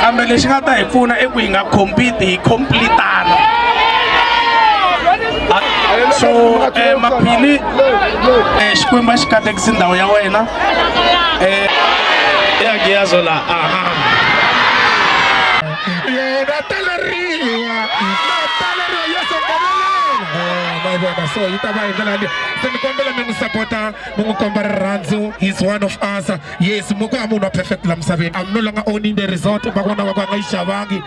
kambe lexi nga ta hi pfuna i ku hi nga compete hi complete-ana. So Maphili Xikwembu xi katekisi ndhawu ya wena ya Giyazo la so itaba indlela senikombela mingisupporta mungikomba rirhandzu. He's one of us. Yes, muko amunhu perfect la misaveni. I'm no longer owning the resort vakona va nga yi xavangi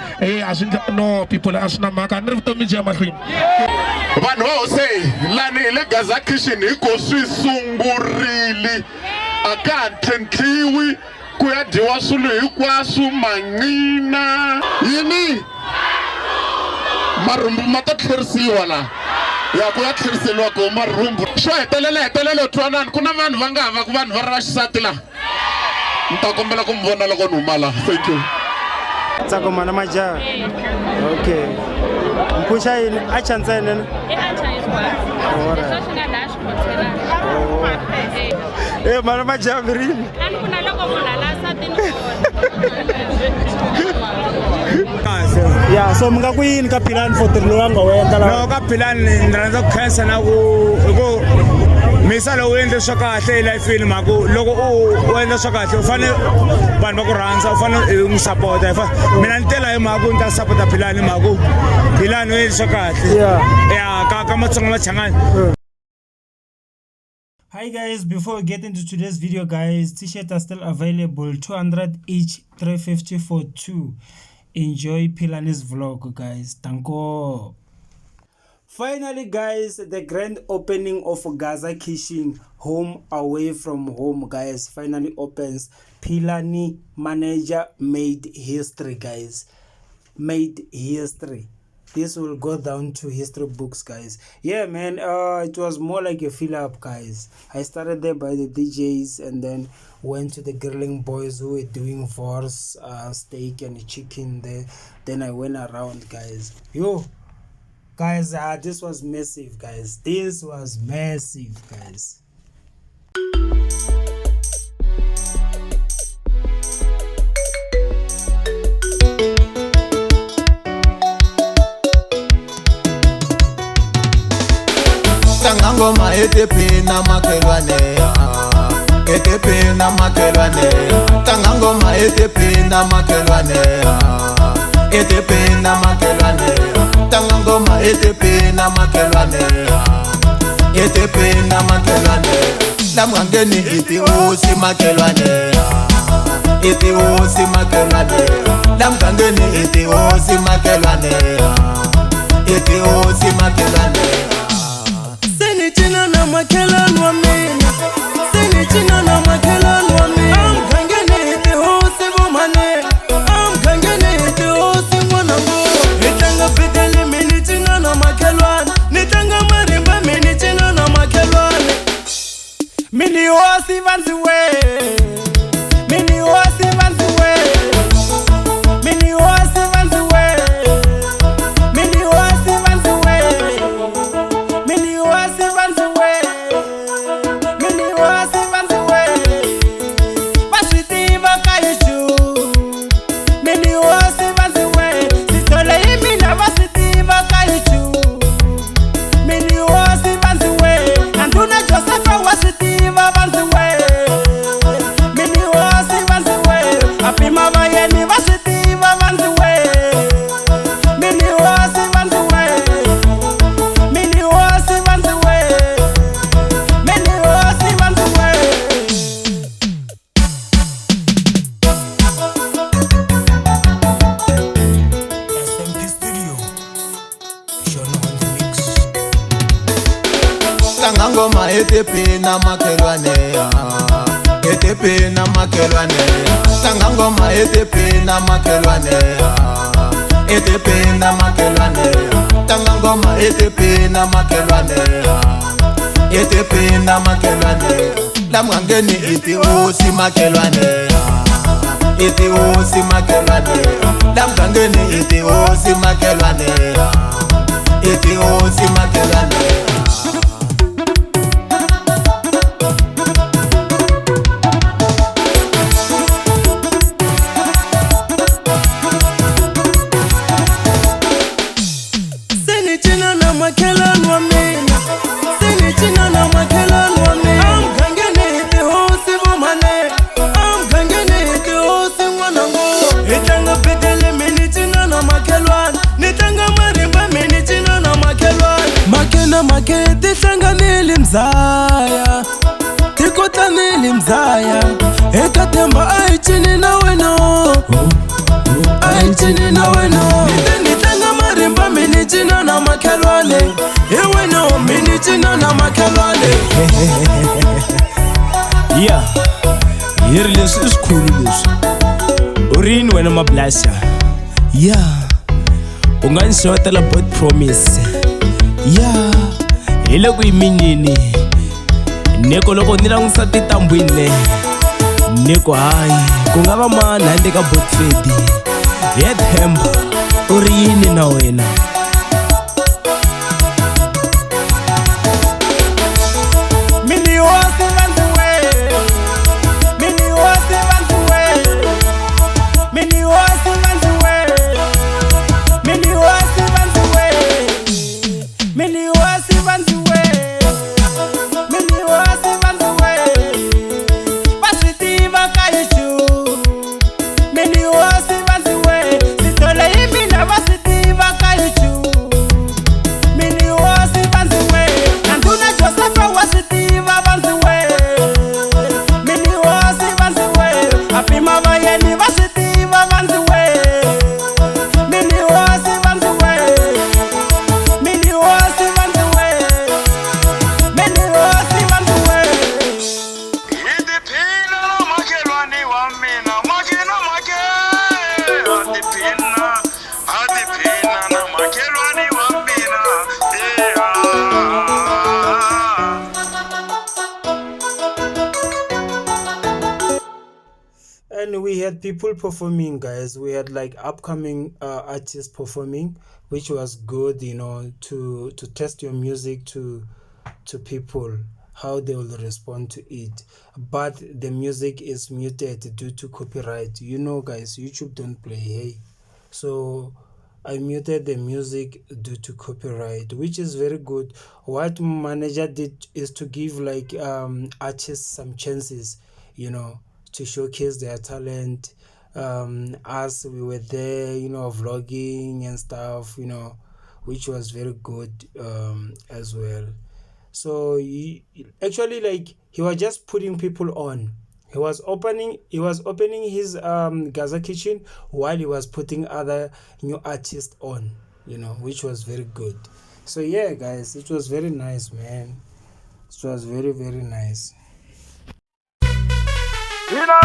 no people a swi na mhaka ni ri vutomi byi ya mahlweni. Vanhu va hose lani hi le Gaza Kitchen hi ko swi sungurile a ka ha tlhentlhiwi ku ya dyiwa swilo hinkwaswo manqina yini marhumbu ma ta tlherisiwa la ya ku ya tlheriseliwa ko marhumbu swo hetelela twanani ku na vanhu va nga hava ku vanhu va ri va xisati la ni ta kombela ku mi vona loko ni huma la. Thank you. Tsako mana majaha. Okay. Mpusha yini a chantsene ne? Mana majaha mirini. Kuna loko munhu ala sati ya so mga ku yini ka Philani for tirilo wa nga wendla la? No ka Philani ni rhandza ku khensa na ku misa lowu endle swa kahle elifini mhaku loko u endla swa kahle u fanele vanhu va ku rhandza u fanele u n'wi sapota mina ni tela hi mhaku ni ta sapota Philani mhaku Philani u endle swa kahle ya ka Matsonga Machangani. Hi guys, before we get into today's video guys, t-shirts are still available, 200 each, 350 for 2. Enjoy Philani's vlog guys. Tanko. Finally guys, the grand opening of Gaza Kitchen home away from home guys finally opens. Philani manager made history guys, made history. This will go down to history books guys. Yeah man, it was more like a fill up guys. I started there by the DJs and then went to the grilling boys who were doing force steak and chicken there. Then I went around guys. Yo guys, this was massive guys. This was massive guys. Ngoma ETP na makelwane ETP na makelwane tanga ngoma ETP na makelwane ETP na makelwane tanga ngoma ETP na makelwane ETP na makelwane lamngangeni iti usi makelwane iti usi makelwane lamngangeni iti usi makelwane iti usi makelwane China na makelani wa mina Sini china na makelani wa mina Amkangene iti hosi bumane Amkangene iti hosi mwanangu Nitanga piteli mini china na makelani Nitanga marimba mini china na makelani Mini hosi vanzi we Mini hosi vanzi we Mini hosi vanzi we Mini hosi vanzi we Mini hosi vanzi we Mini hosi vanzi we Vashitiva kaishu Mini hosi vanzi we Sitole imina vashitiva kaishu Mini hosi vanzi we Anduna Josepha washitiva vanzi we Mini hosi vanzi we Apima vayeni vashitiva vanzi we Mini hosi vanzi we Mini hosi vanzi we Mini hosi vanzi we SMP Studio. Shono on the mix. tanga ngoma ETP na makelwane ETP na makelwane tanga ngoma ETP na makelwane ETP na makelwane tanga ngoma ETP na makelwane ETP na makelwane lamngangeni iti usi makelwane iti usi makelwane lamngangeni iti usi makelwane iti usi makelwane na makhe tihlanganile mzaya tikotlanile mzaya eka themba a hi cini na wena a hi cini na wena ni tlanga marimba mini cina na makhelwane hi wena mini cina na makhelwane yeah here leswi I swikhulu leswi urini wena mablasa yeah u nga ni xotela both promise yeah hi le ku yiminini niko loko ni langutisa tintambwini niko hayi ku nga va mani handle ka botfedi he themba u ri yini na wena And we had people performing, guys. We had like upcoming artists performing, which was good, you know, to test your music to people, how they will respond to it. But the music is muted due to copyright. You know, guys, YouTube don't play, hey. So I muted the music due to copyright, which is very good. What manager did is to give like artists some chances, you know, to showcase their talent. As we were there, you know, vlogging and stuff, you know, which was very good as well. So he actually, like, he was just putting people on. He was opening his Gaza Kitchen while he was putting other new artists on, you know, which was very good. So yeah, guys, it was very nice, man. It was very, very nice. Una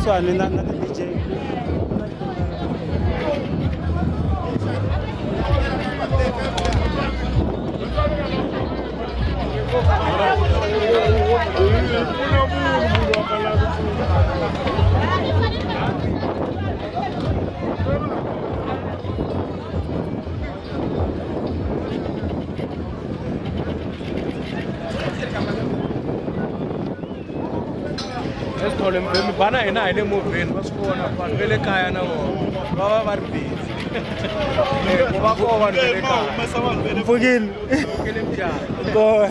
kusuhani na ti-DJ. Bana ina ine movini va swi vona vanhu ve le kaya na vona va va va ri busy ku va koho vanhu ve le kaya Mpfukile. ke le njhani Boy.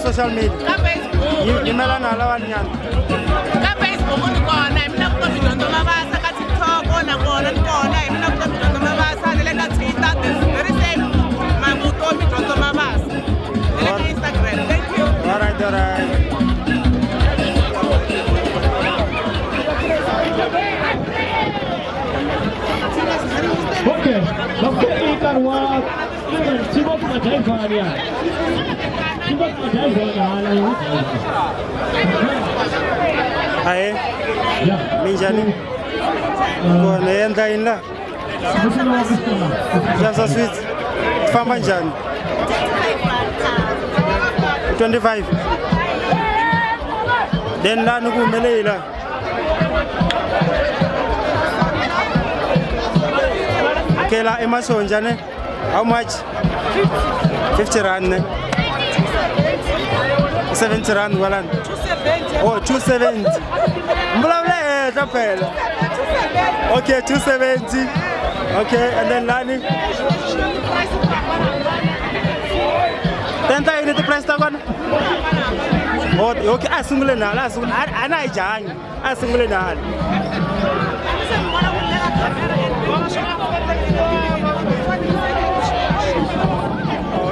Social media. Yimela na lawa nyana. Ka Facebook ni kona, mina ku midonto mabasa ka TikTok na kona ni kona, mina ku midonto mabasa le ka Twitter, very same. Mabuto midonto mabasa. Le ka Instagram. Thank you. All right. Okay. Nafikiri karwa Simon mataifa ya Aye. Minjani. Ko ne enda inla. Jasa Sweets. Famba njani? 25. Then la nukumele la. Kela Emerson njane. How much? 50 rand ne. 70 rand walan. Oh, 270. Mbulawle tapela. Okay, 270. Okay, and then Lani. Then I need the price tag on. Okay, I single na, I jang. I single na.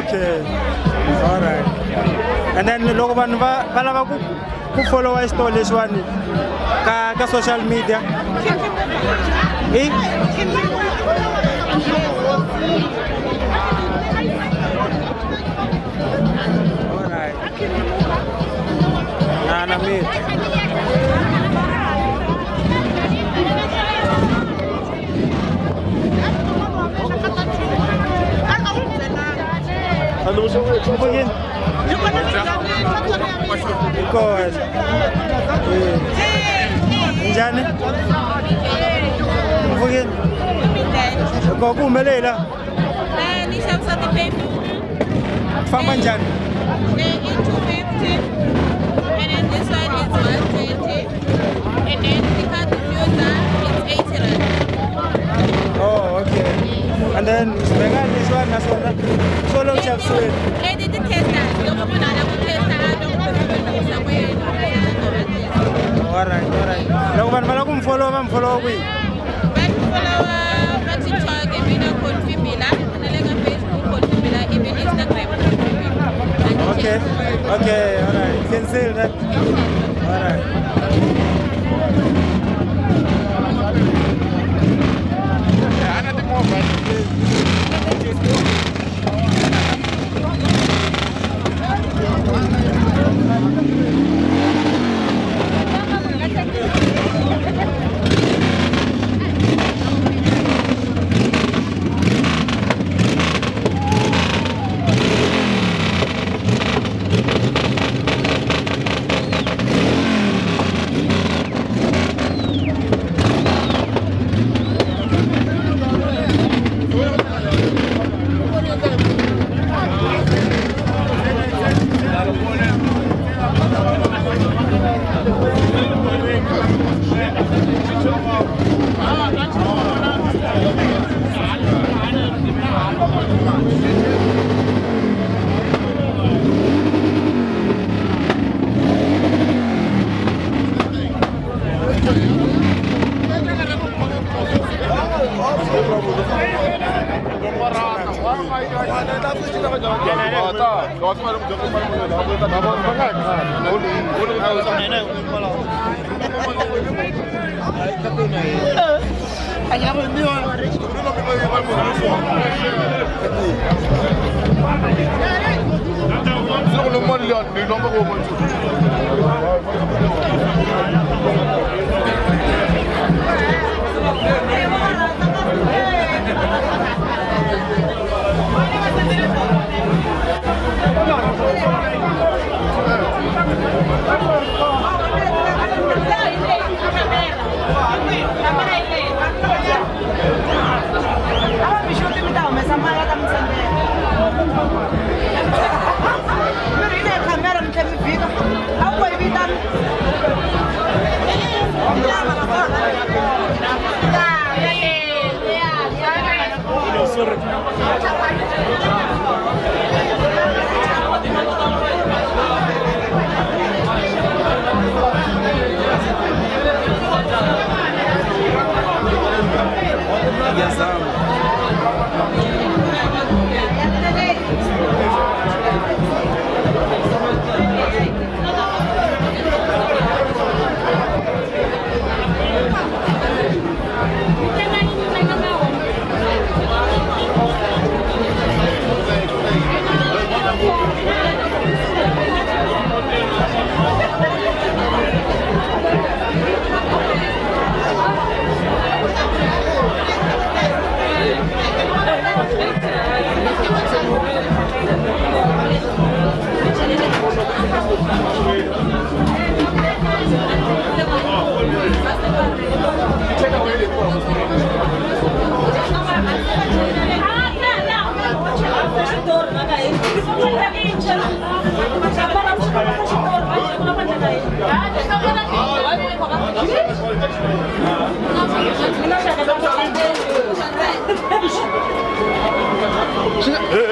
Okay, all right. And then the logo one, balava ku follow us to this one. Ka social media. Eh? All right. Nana me. Hello, so begin. Because Njani? Begin. Go kumele la. Ni shamsa the baby. Famba njani? 250. And then this one is 120. And then the card diffuser is 80 rand. Oh, okay. And then this one as well. So long chap sweet. I did the test that. Don't open another test that. Don't all right. Now man malakum follow we. But follow TikTok and video code Fimila. And then Facebook code Fimila. Even Instagram code Fimila. Okay, all right. You can say that. All right.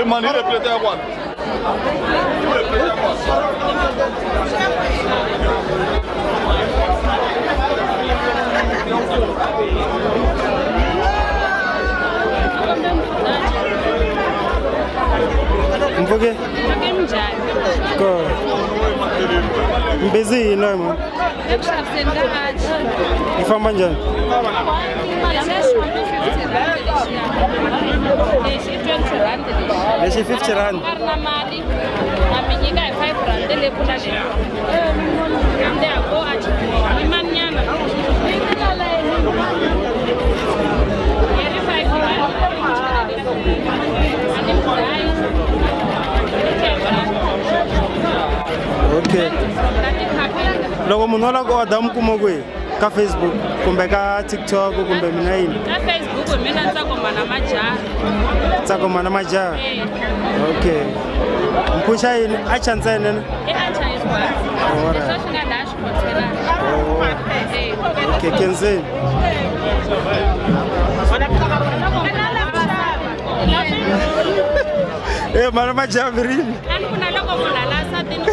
Mani le plete ya kwana. Mvuke? Mvuke mjani. Ko. Mbezi yini mo? Ekushaviseni kahatshi. Ifamba njani? Lexi i 20 rand lexi. Lexi 50 rand. A ri na mali. Na mi nyika hi 5 rand le pfula leyi. Kambe ako a i mani nyana. Yi ri 5 rand. A ni mugayi. Okay. Loko munhu a lava ku order mi kuma kwihi? Ka Facebook kumbe ka TikTok kumbe mina yini? Ka Facebook mina Tsakoma na Majaha. Tsakoma na Majaha. Okay. Mpusha yini? Acha ntsena ne? I acha hinkwaswo. Leswi swi nga dashboard phela. Okay, kenzeni. Mana Majaha virini? A ni vona loko munhu ala nsatini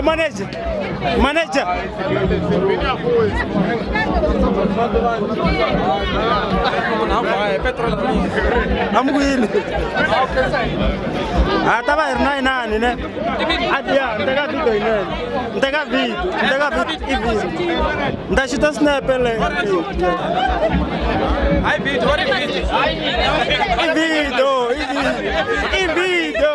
Manager. Manager. I'm going. Ataba irna inani ne? Adia, ndega video ine. Ndega video. Ndashita snap le. Ai video, ori video. Video.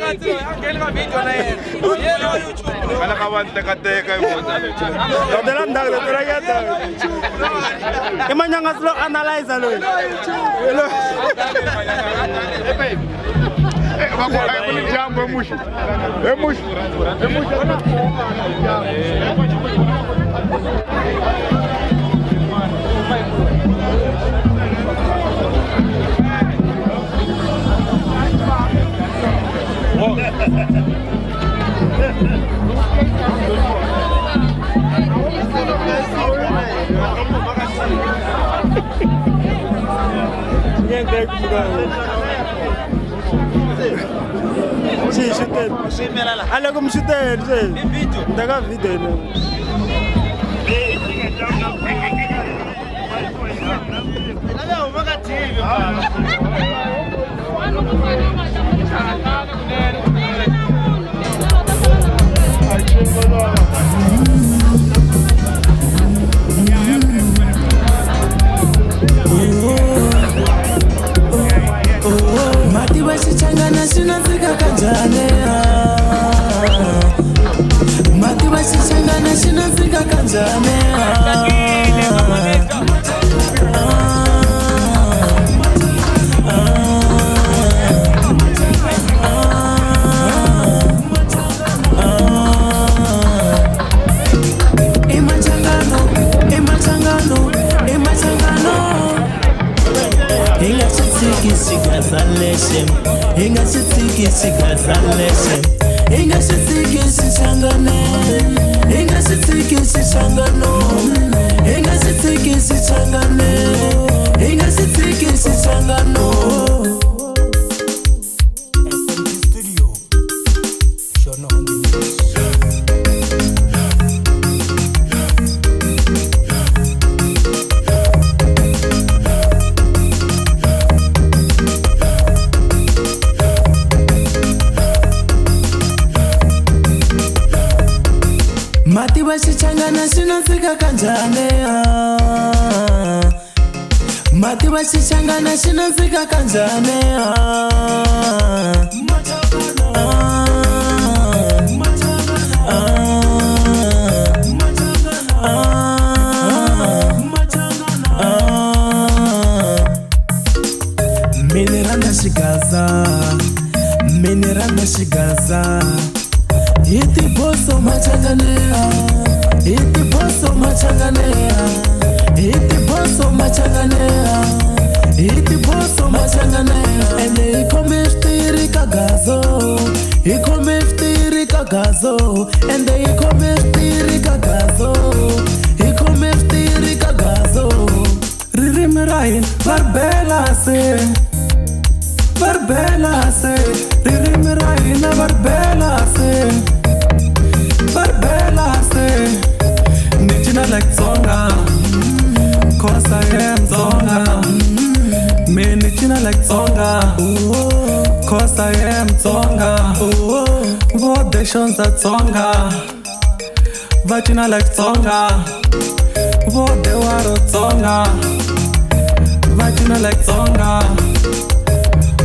Angeli ma video na yena. Yena YouTube. Kala kawante kateka ibona. Dodela ndagla turayata. Imanyanga slow analyzer lo. Jambo emushi. Sì, allora come si vede? Daga video. Mati wasichangana sinafika kanjane. Mati wasichangana sinafika kanjane. Matiba chichangana shinanzika kanjane Matiba chichangana shinanzika kanjane Mineranda shigaza Mineranda shigaza Iti boso machanganea Iti boso machanganea Iti boso machanganea Iti boso machanganea Ene ikomeftiri kagazo Ikomeftiri kagazo Ende ikomeftiri kagazo Ikomeftiri kagazo Ririmirain barbela se Barbela se Ririmirain barbela se Barbela se Nichina like Zonga Cause I am Zonga Me nichina like Zonga Cause I am Zonga Vodations at Zonga Vachina like Zonga Vodewaro Zonga Vachina like Zonga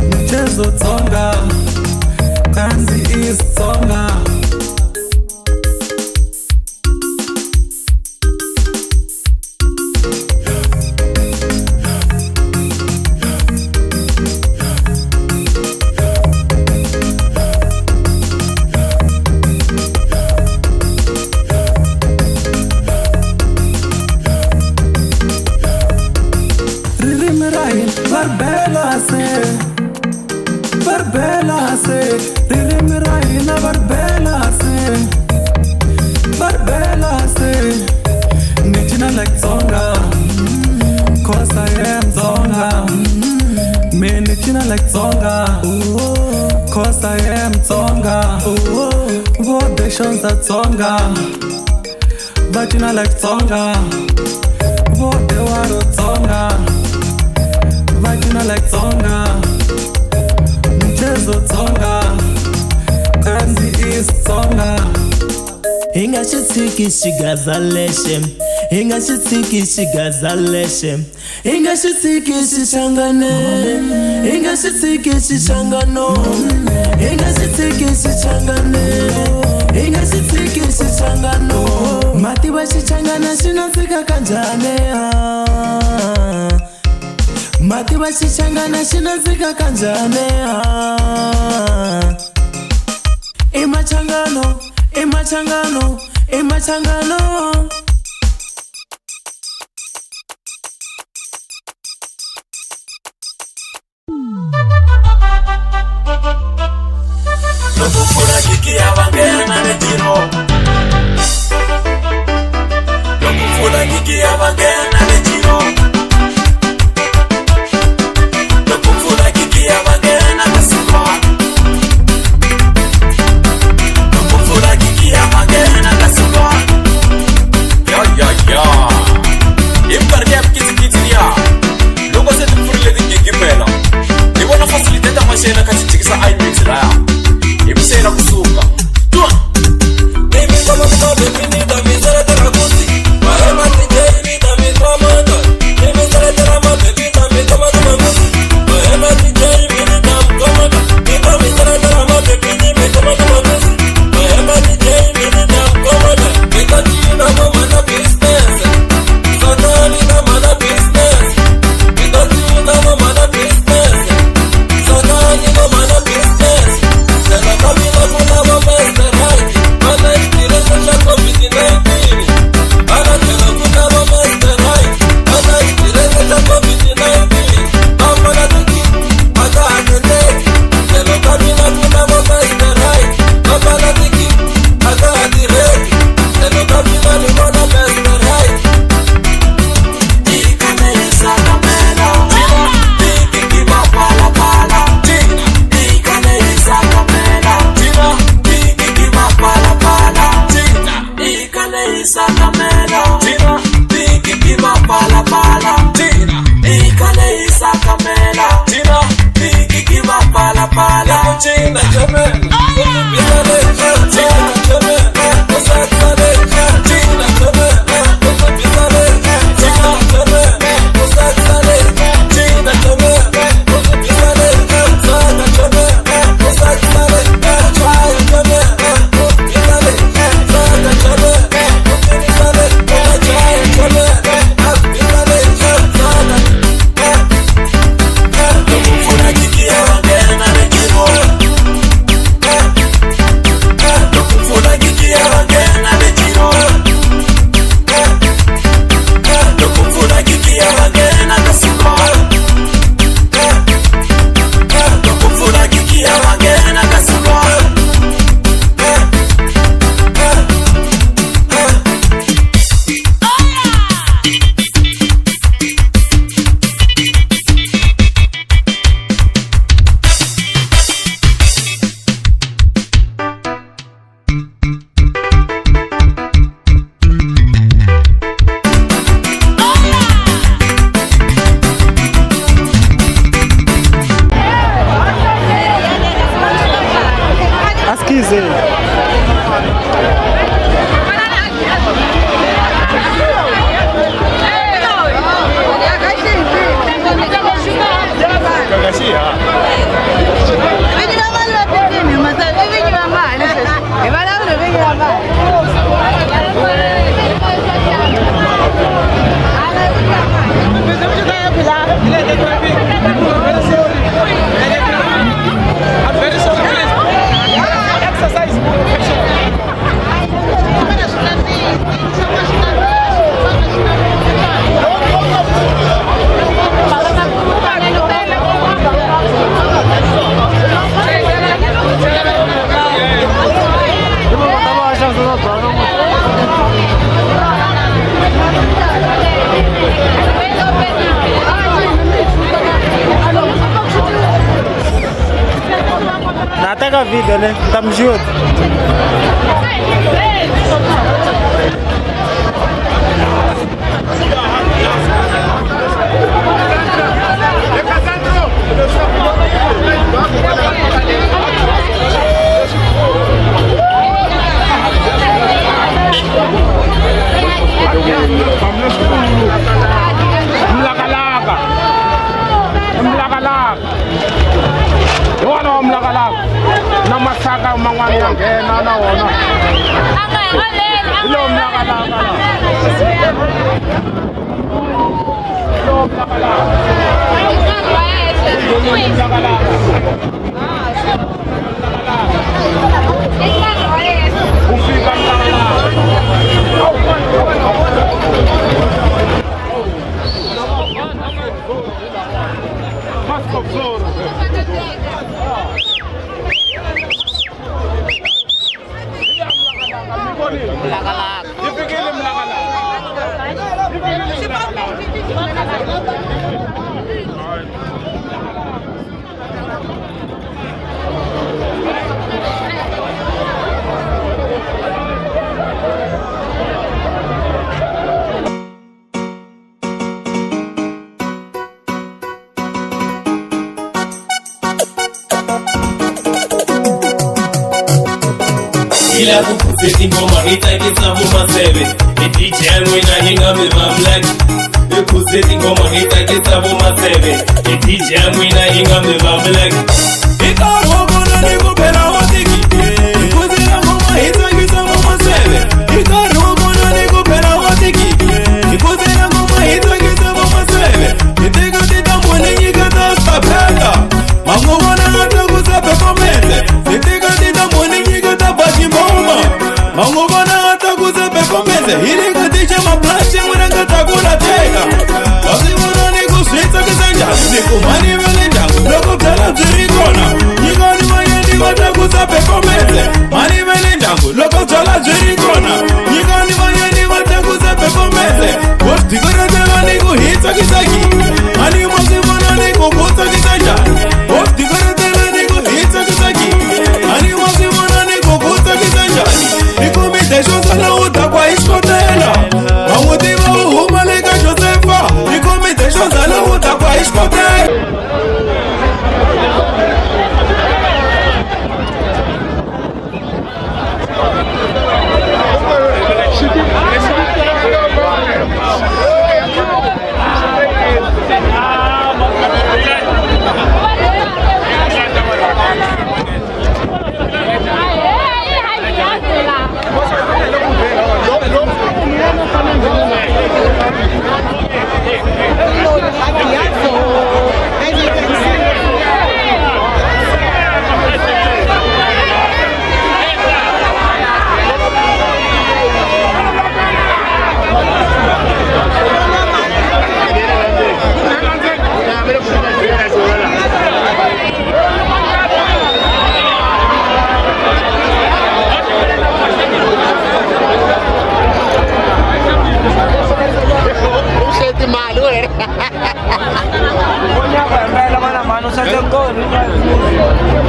Mchezo Zonga Kanzi is Zonga Barbela se Barbela se Ririmiraina Barbela se Barbela se Nichina like Zonga Cause I am Zonga Me nichina like Zonga Cause I am Zonga Vodations at Zonga Vachina like Zonga Vodewaro Zonga Vachina like Zonga Mchezo Zonga Kanzi is Zonga Inga shitiki shigaza leshem Inga shitiki shigaza leshem Inga shitiki shishangane Inga shitiki shishangano Inga shitiki shishangane Inga shitiki shishangano Matiba shishangana shinanzika kanjane Matiba shichangana shinanzika kanjane Imachangano, imachangano, imachangano Lokufuna kiki abangena netiro Lokufuna kiki abangena netiro China, Tize. Nataka video ne, tamshoot. Namasaka mangwani yangena na wona. Lo mlakalaka. Lo Ila kukuzeti ngoma itakisa vumasebe DJ mwina hinga mivamlaki Kukuzeti ngoma itakisa vumasebe DJ mwina hinga mivamlaki Ikarwa bona nikupela hotiki Kukuzeti ngoma itakisa vumasebe Ikarwa bona nikupela hotiki Kukuzeti ngoma itakisa vumasebe Niteka tita mwene nyikata sapeka Mango wana hata kusape komete Niteka tita mwene nyikata baki mboma Mango wana hata kusape komete Hili kutiche maplashe mwena kata kuna teka Kasi wana niku switsa kisanja Niku mani vele jangu Loko ptala zirikona Nyikani mayeni wata kusape komete Mani vele jangu Loko ptala zirikona Nyikani mayeni wata kusape komete Wasti kore tela niku hitsa kisaki Mani mwasi wana niku kutsa kisanja Wasti kore tela niku hitsa kisaki Mani mwasi wana niku kutsa kisanja Niku mitesho sana utakwa iskotela Mamutima uhumaleka Josefa Niku mitesho sana utakwa iskotela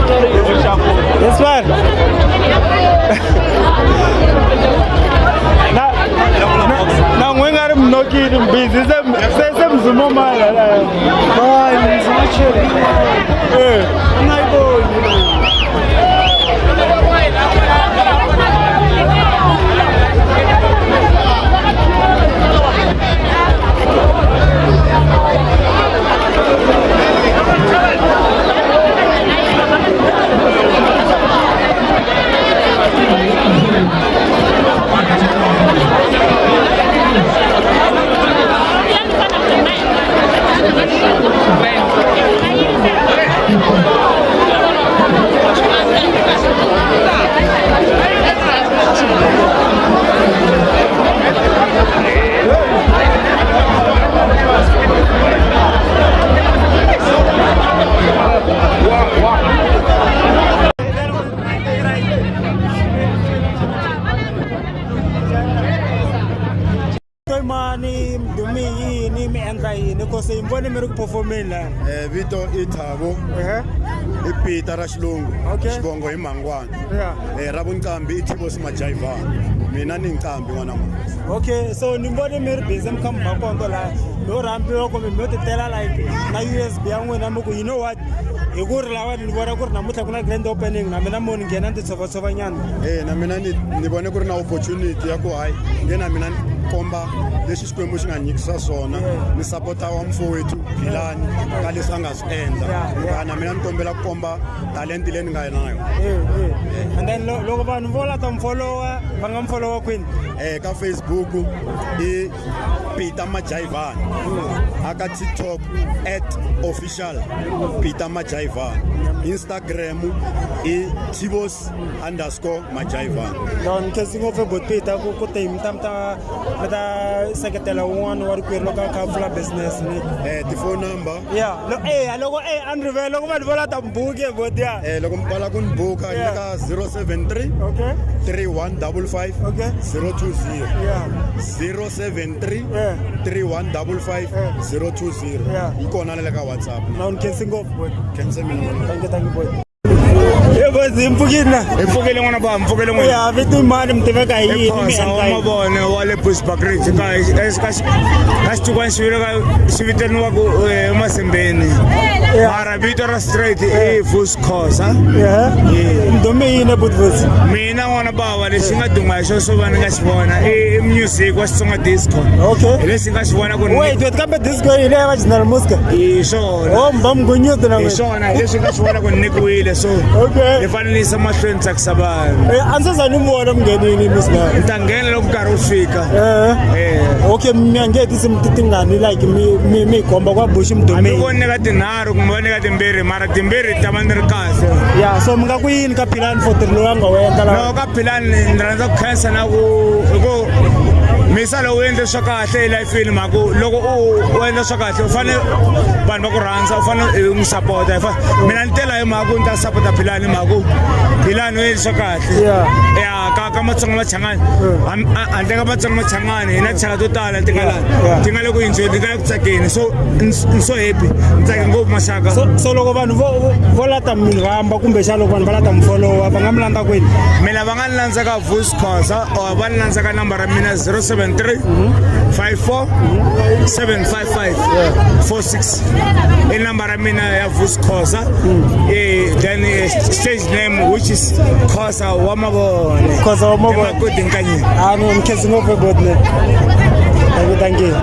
This one. Na ngwengari mnokini busy semzimo mala la. Hayi ngizimachela. Ngayiboni. mani mdumi yini mi endla yini cause hi mbone mi ri ku performeni la vito i Thabo i Peter ra xilungu xivongo hi Mangwana ra vunqambi i Thibos Majayivana mina ni nqambi n'wana mama. Okay, so ni mbone mi ri busy mi kha mi makondo la no rambiwa kumbe mi yo titela like na USB ya n'wina mi ku you know what hi ku ri lawa ni vona ku ri namuntlha ku na grand opening na mina mo ni nghena ni titsovasovanyana na mina ni vone ku ri na opportunity ya ku hayi nge na mina komba leswi xikwembu xi nga nyikisa swona ni sapota wa mfowethu Philani ka leswi a nga swi endla na mina ni kombela ku komba talenti leyi ni nga yena na yona. And then loko vanhu vo lata mfollowa va nga mfollowa kwini ka Facebook i Peter Majayivana aka TikTok @official Peter Majayivana, Instagram i Thibos_Majayivana. don kesi ngopfu bot Peter ku te mta seketela un'wana wa rikwerhu loko ka pfula business ni ti phone number loko unrivel loko vanhu vo lata mbuke bot ya loko mpala ku ni buka ni ka 073 3155 020 073 3155 020 yi kona le ka WhatsApp na unkhensi ngopfu bot khense mina thank you boy mpfukile n'wana ba mpfukile n'wana ya vito mani mi tiveka hi yini mi endla yini mavone wa le Bushbuck Ridge ka xitukwani xi vitaniwaku emasembeni mara vito ra straight i Vuskhosa mdumi yini Butvus mina n'wana bava lexi nga duma hi xo swo va ni nga xi vona i music wa Xitsonga disco hi leswi nga xi vona ku wait kambe disco yi le va General Muska hi swona mba mgunyuti na hi swona hi leswi nga xi vona ku ni nikiwile so hi fanelisa mahlweni tsakisa vanhu a ndzi za ni mi vona mnghenini misla ni ta nghena loko nkarhi wu fika okay mi angetisi mi titingani like mi komba kwa Bush mdumi mi vone ka tinharhu kumbe vone ka timbirhi mara timbirhi ta va ni ri kahle ya so mi nga ku yini ka Philani for tirhi lowu a nga wu endla no ka Philani ni rhandza ku khensa na ku misa lowu endle swa kahle elifini mhaku loko u endla swa kahle u fanele vanhu va ku rhandza u fanele u n'wi sapota mina ni tela hi mhaku ni ta sapota Philani mhaku Philani u endle swa kahle ya ka Matsonga Machangani handle ka Matsonga Machangani hi na thyaka to tala ti nga le ku enjoy ti nga le ku tsakeni so ni so happy ni tsake ngopfu maxaka so loko vanhu vo lata mi rhamba kumbe xa loko vanhu va lata mi followa va nga mi landza kwini mina va nga ni landza ka Vuskhosa or va ni landza ka nambara mina 073 54 755 46 i nambara mina ya Vuskhosa then stage name which is Khosa wa Mavone Khosa wa Mavone ku dinkanye ni mkhensi ngopfu bodne thank you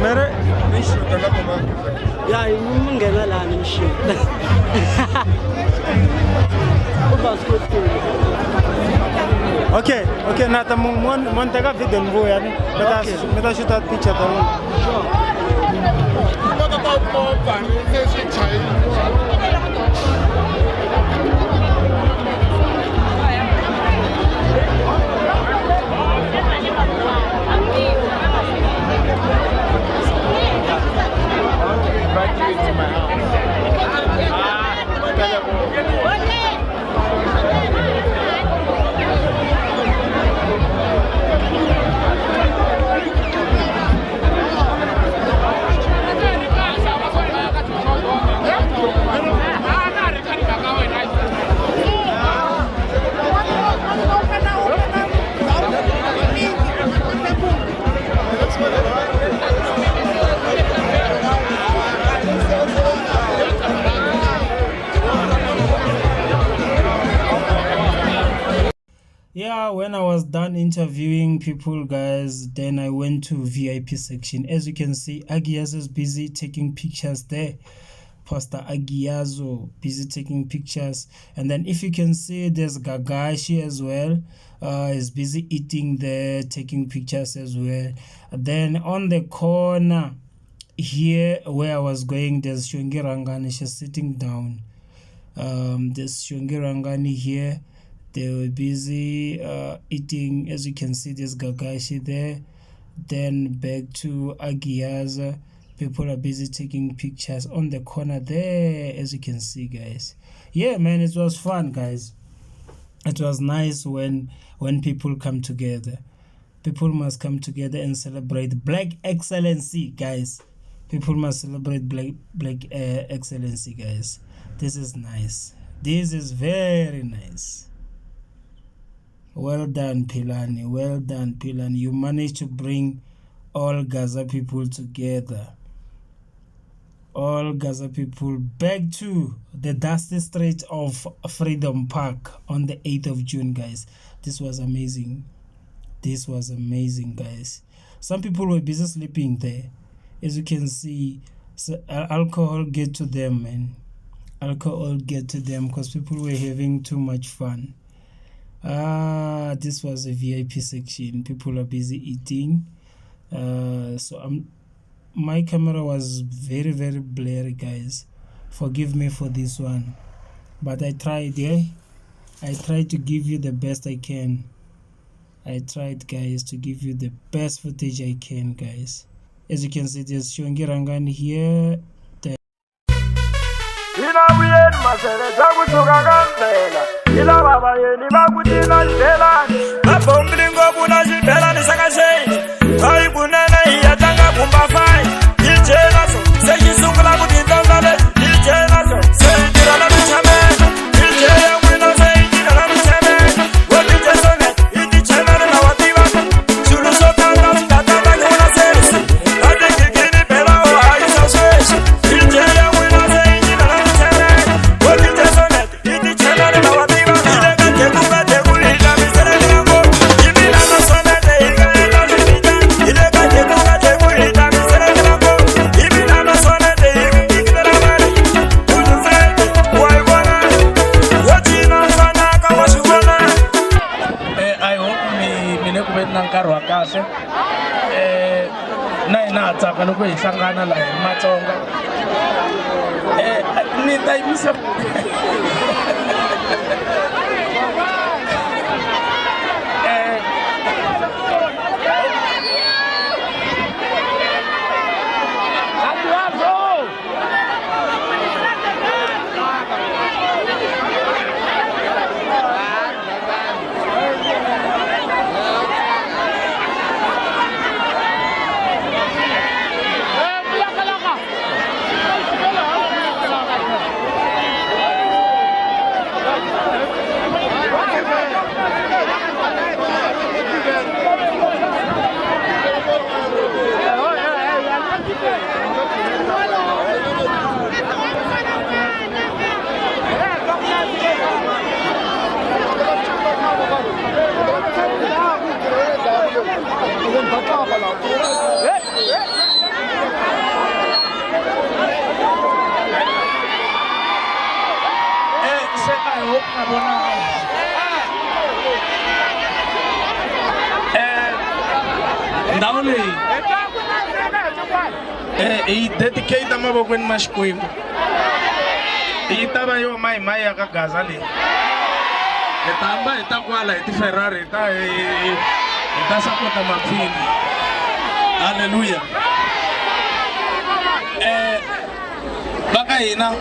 mere ya mi nghena laha ni mixuta okay nata mon teka video ni vuya ni mi ta xuta picture ta n'wina Yeah, when I was done interviewing people, guys, then I went to VIP section. As you can see, Agiazo is busy taking pictures there. Pastor Agiazo busy taking pictures. And then if you can see, there's Gagashi as well. Is busy eating there, taking pictures as well. Then on the corner here where I was going, there's Shongi Rangani. She's sitting down. There's Shongi Rangani here. They were busy eating. As you can see, there's Gagashi there. Then back to Agiaza. People are busy taking pictures on the corner there, as you can see, guys. Yeah, man, it was fun, guys. It was nice when people come together. People must come together and celebrate Black excellency, guys. People must celebrate black excellency, guys. This is nice. This is very nice. Well done, Philani. Well done, Philani. You managed to bring all Gaza people together. All Gaza people back to the dusty street of Freedom Park on the 8th of June, guys. This was amazing. This was amazing, guys. Some people were busy sleeping there. As you can see, so alcohol get to them, man. Alcohol get to them because people were having too much fun. This was a VIP section. People are busy eating. My camera was very, very blurry, guys. Forgive me for this one. But I tried, yeah? I tried to give you the best I can. I tried, guys, to give you the best footage I can, guys. As you can see, there's Shongi Rangan here. loko hi hlangana la hi Matsonga ni ta yimisa ndhawu leyi hi dedicate mavokweni ma Xikwembu yi ta va yo mai ya ka Gaza leyi hi ta hamba hi ta kwala hi ti-Ferrari hi ta sapota maphini haleluya va ka hina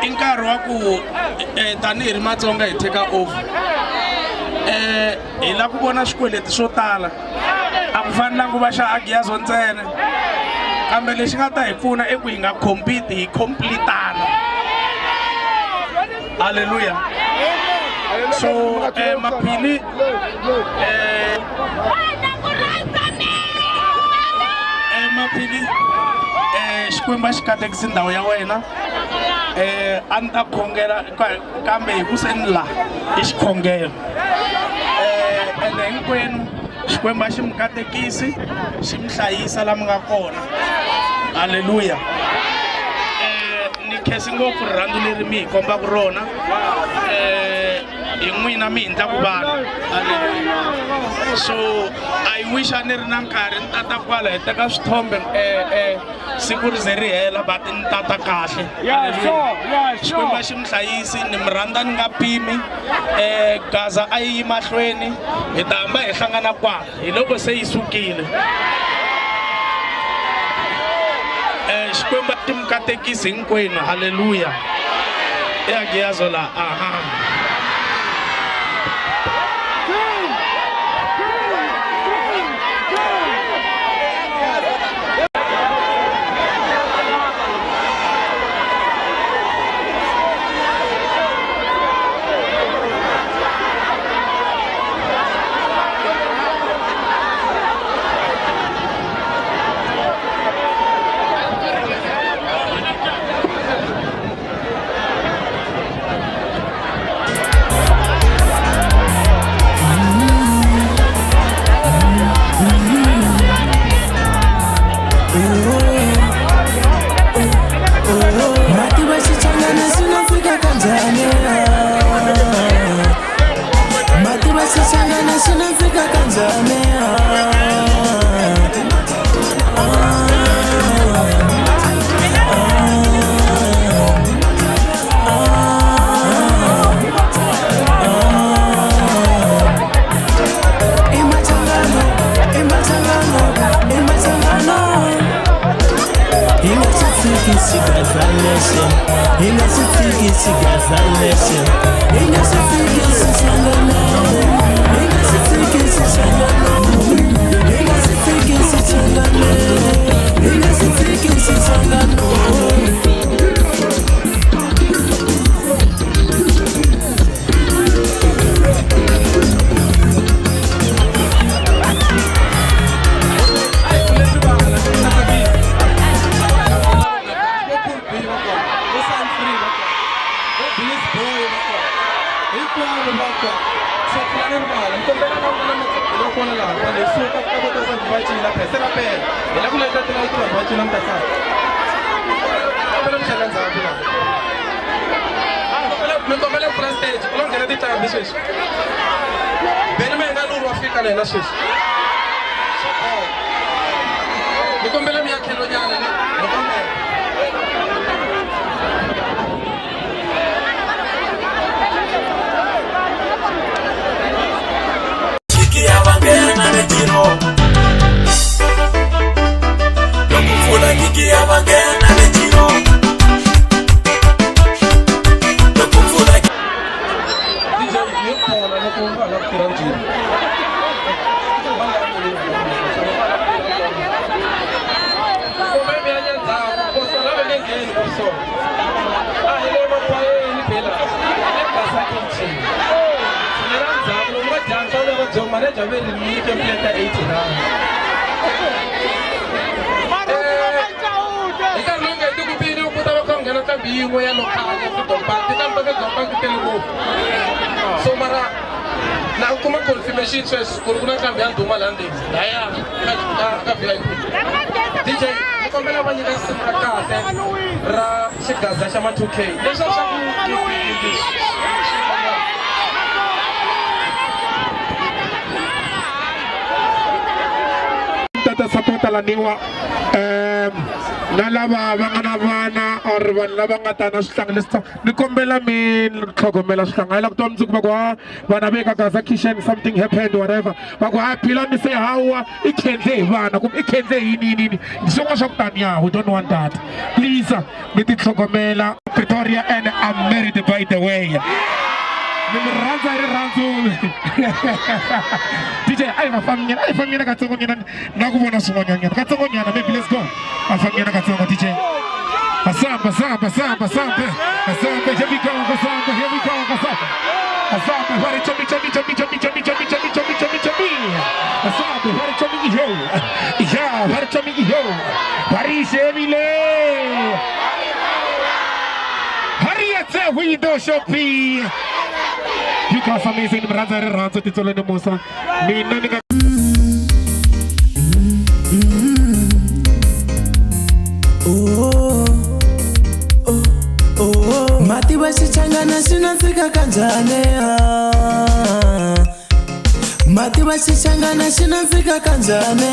i nkarhi wa ku tanihi ri Matsonga hi take over hi la ku vona swikweleti swo tala a ku fanelanga ku va xa Agiazo ntsena kambe lexi nga ta hi pfuna i ku hi nga compete hi completana haleluya so maphili maphili Xikwembu xi katekisi ndhawu ya wena a ni ta khongela kambe hi ku seni la i xikhongelo ende hinkwenu Xikwembu xi mi katekisi xi mi hlayisa la mi nga kona haleluya ni khesi ngopfu rirhandzu leri mi hi kombaka rona hi n'wina mi hindlaku vanhu. So I wish a ni ri na nkarhi ni tata kwala hi teka swithombe siku ri ze ri hela but ni tata kahle. Xikwembu xi mi hlayisi, ni mi rhandza ni nga pimi. Gaza a yi mahlweni hi ta hamba hi hlangana kwala hi loko se yi sukile. Xikwembu xi mi katekisi hinkwenu, haleluya. Giyazo la, aha. Sapota la niwa nalava vangana vana or vanhu lava nga ta na swihlangi leswi ni kombela mi tlhogomela swihlangi a yi la ku twa mundzuku va ku vana ve ka Gaza Kitchen something happened whatever va ku Philani se hawa i khendle hi vana kumbe i khendle hi yini swin'wana swa ku taniya we don't want that please mi ti tlhogomela. Pretoria and I'm married by the way. Randza ri randzu DJ ai vafamnyana katsongonyana na ku vona swin'wanyana katsongonyana maybe let's go vafamnyana katsongo DJ asamba here we go asamba vari chomi asamba vari chomi iyo vari shevile vari yatse window shopping. You guys are amazing. Randza titolo ni Musa. Mina ni Mati basichanga xichangana xi nandzika kanjhani mativa xichangana xi nandzika kanjhani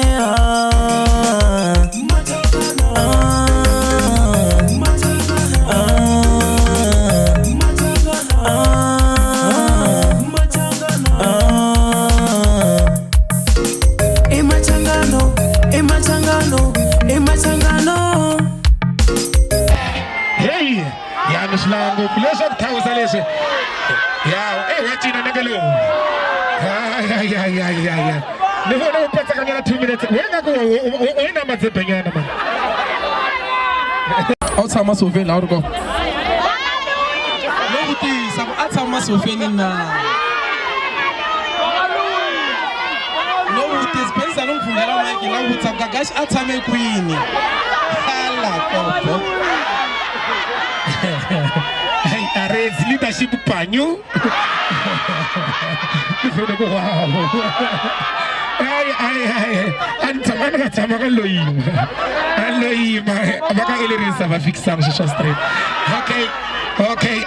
Hey, ya mislango kulesha kuthawusa leswi. Ya, wathina nengelo. Ya. Ni vona uphatsa kanyana 2 minutes. Wena ku wena matsebanyana man. Awutshama sofeni la uriko. Lokutisa athama sofeni na. Lokutisa pensa lomfundela mic la ukutsa kagashi athame kwini. Hala kopho. Hey, arrange leadership panyo. Wow. Ay. Antamana katama kaloyima. Aloyima. Abaka ilerisa ba fixang shisha straight. Okay.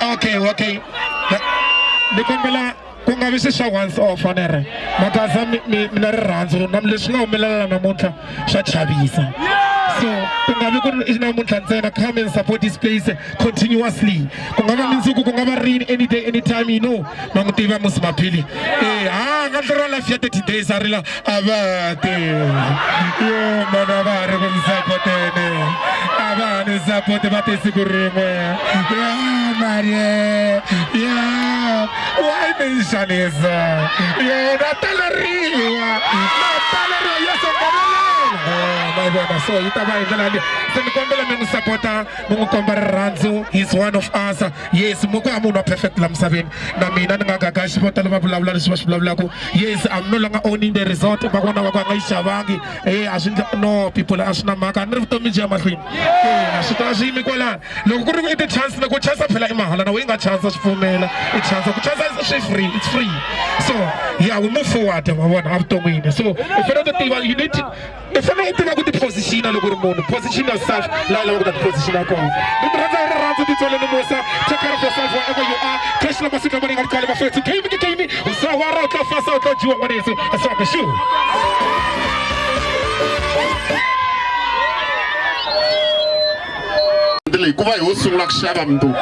Nikombela kungabe sisha once off onere. Makaza mina rirhandzu na leswi nga humelela namuntlha swa chavisa. So, kungabe ku ri namuntlha ntsena, come and support this place continuously. Kungaba minsuku kungaba rain any day anytime, you know. Mangutiva musimaphili. Ngandira la 30 days arila abate. Yo mana ba re kumsapotene. Abane sapote bate sigurimwe. Ya Marie. Ya. Why mention this? Yo natalariwa. Yeso my brother, so itaba indlala senikombela mingisupporta mungukomba rirhandzu. He's one of us. Yes, muko amunhu perfect la misaveni na mina ni nga gagaxi vo tala va vulavula leswi va swi vulavulaka. Yes, I'm no longer owning the resort. Va vona va ku a nga yi xavangi a swi no people a swi na mhaka a ni ri vutomi byi ya mahlweni a swi ta swi yimi kwalano. Loko ku ri i ti-chance na ku chansa phela i mahala na we nga chansa swi pfumela i chansa ku chansa swi free, it's free. So yeah, we move forward ma vona avuton'wini. So i fanele ku tiva you need to i fanele u tiva ku ti-positiona loko ri munhu position yourself la lava ku ta ti-position ya kona. Ni mi rhandza rirhandzu titswele ni musa. Take care of yourself wherever you are. Cash la masika mani nga tikale bafethu kimi usawara utla fasa utla jiwa ngwaneso asaba shu. Ndile kuva hi usungula ku xava mntu.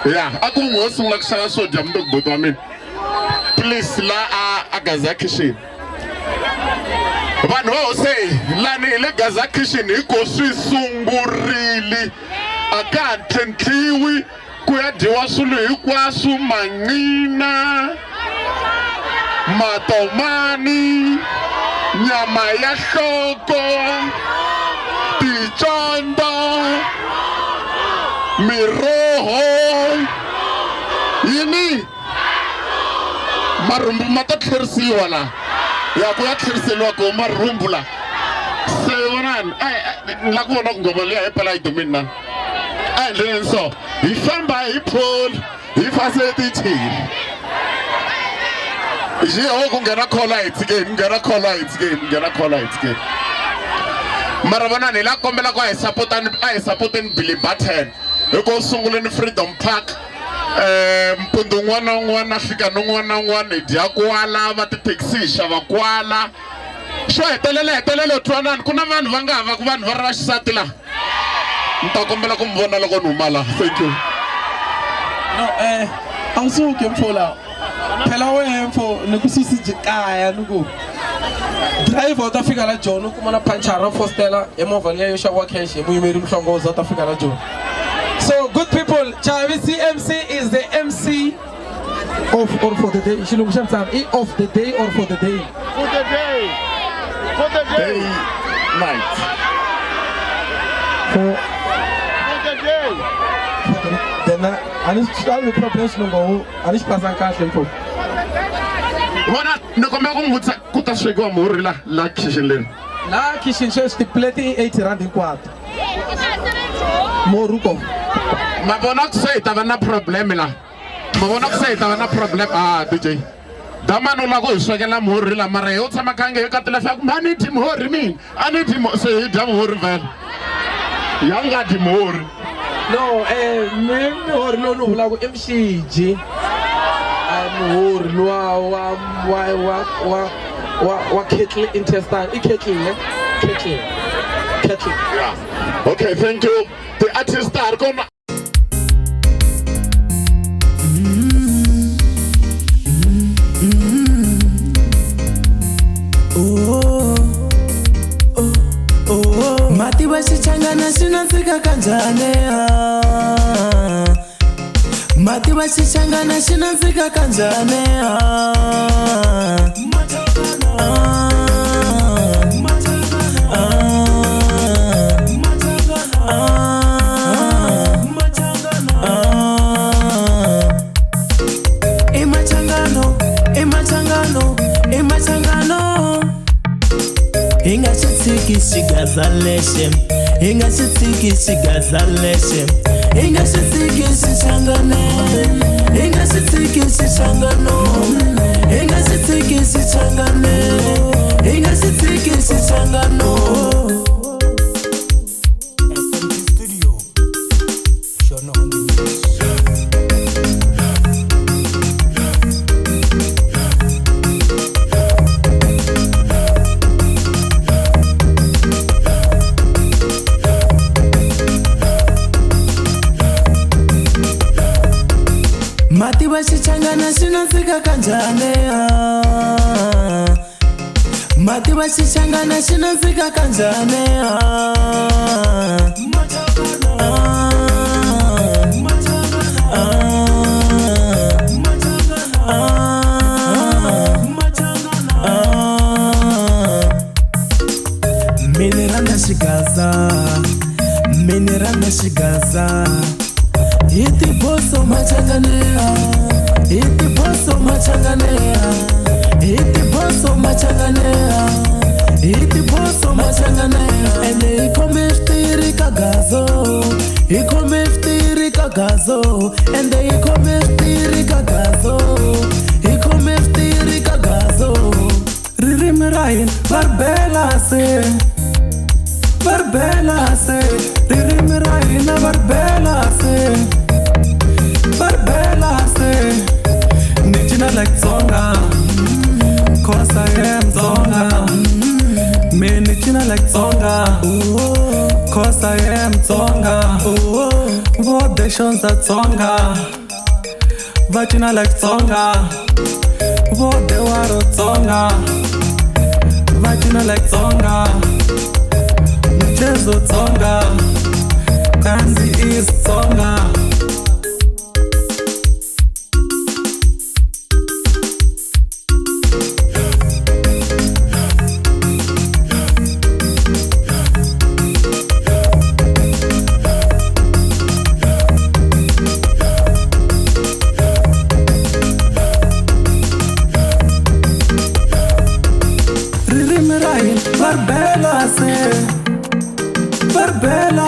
Yeah, aku ngo sungula ku xava swo dya mntu kubuti wa mina. Please la a Gaza Kitchen. Vanhu va hose lani hi le Gaza Kitchen hiko swi sungurile a ka ha tlhentlhiwi ku ya dyiwa swilo hinkwaswo manqina matomani nyama ya nhloko ticondzo miroho yini marhumbu ma ta tlherisiwa la ya ku ya tlheriseliwa ko marhumbu la se vonani la ku vona ku ngoma liya hi phela yi dumini na a endleni so hi famba hi pholi hi fase tichini jiho ku nghena khola hi tsikeni nghena khola hi tsikeni mara vonani hi la kombela ku a hi sapoteni Billy Button hi ko sunguleni Freedom Park mpundu un'wana na un'wana na fika n'un'wana na un'wana hi dya kwala va tithekisi hi xava kwala xo hetelela twanani ku na vanhu va nga hava ku vanhu va ri va xisati laha ni ta kombela ku mi vona loko ni huma laha. Thank you. No a wu suki mpfula phela wena mfo ni ku susi kaya ni ku driver u ta fika la Joni u kuma na panchara fostela emovha liya yo xaviwa cash hi muyimeri muhlongoza u ta fika la Joni. So good people, Chavisi MC is the MC of or for the day. Shilungu Shamsam, of the day or for the day? For the day. For the day. Night. For the day. Then I need to start with problems no I need to pass on cash info. Wana nakombela ku ngutsa ku ta swekiwa muhuri la kitchen leri. La kitchen shows the plate 80 rand hinkwato. Moruko. Mabona ku se ta va na problem la. Mabona ku se ta va na problem DJ. Damano la go swekela muhuri la mara yo tshama kange yo katela fa ku mani ti muhuri mina. Ani ti mo se dya muhuri vela. Yanga ti muhuri. No, mihori lowu ni vulaka i Mshiji. Mihori wa kettle intestine. I kettle, ne? Kettle. Yeah. Okay, thank you. The artist star come. Mati vaxichangana xi nandzika kanjhani Mati vaxichangana xi nandzika kanjhani Inga xitshiki xigaza lexi Inga xitshiki xigaza lexi Inga xitshiki xichangane Inga xitshiki xichangano Inga xitshiki xichangane Inga xitshiki xichangano Mati vaxichangana xi nandzika kanjhani Mati vaxichangana xi nandzika kanjhani Minirana xigaza Iti boso machanganea Iti boso machanganea Iti boso machanganea Iti boso machanganea Ende ikome ftiri kagazo Ikome ftiri kagazo Ende ikome ftiri kagazo Ikome ftiri kagazo Ririmi rain barbela se Barbela se Ririmi rain barbela se Barbela se Nichina like Tsonga Cause I am Tsonga Me nichina like Tsonga Cause I am Tsonga Vode shonza Tsonga Vachina like Tsonga Vode waro Tsonga Vachina like Tsonga Mchezo Tsonga Kanzi is Tsonga Barbela se Barbela